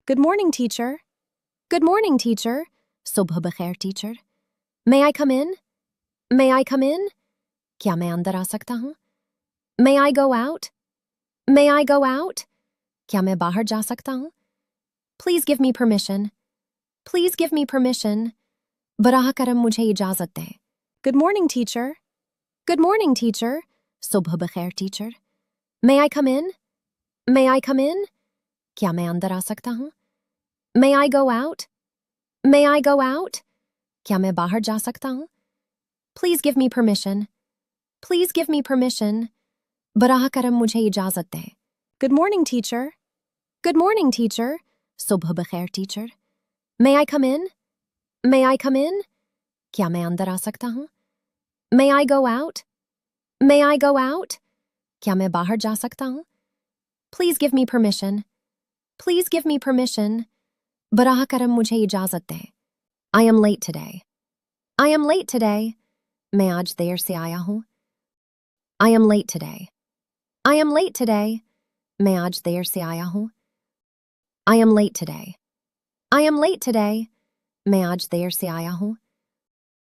Good morning, teacher. Good morning, teacher. सुबह बखैर, teacher. May I come in? May I come in? क्या मैं अंदर आ सकता हूँ? May I go out? May I go out? क्या मैं बाहर जा सकता हूँ? Please give me permission. Please give me permission. बराह करम मुझे इजाज़त दें. Good morning, teacher. Good morning, teacher. सुबह बखैर, teacher. May I come in? May I come in? क्या मैं अंदर आ सकता हूँ? May I go out? May I go out? क्या मैं बाहर जा सकता हूँ? Please give me permission. Please give me permission. बराह करम मुझे इजाज़त दें. Good morning, teacher. Good morning, teacher. सुबह बखैर, teacher. May I come in? May I come in? क्या मैं अंदर आ सकता हूँ? May I go out? May I go out? क्या मैं बाहर जा सकता हूँ? Please give me permission. Please give me permission. बराह करम मुझे इजाज़त दें. I am late today. I am late today. मैं आज देर से आया हूँ. I am late today. I am late today. मैं आज देर से आया हूँ. I am late today. I am late today. मैं आज देर से आया हूँ.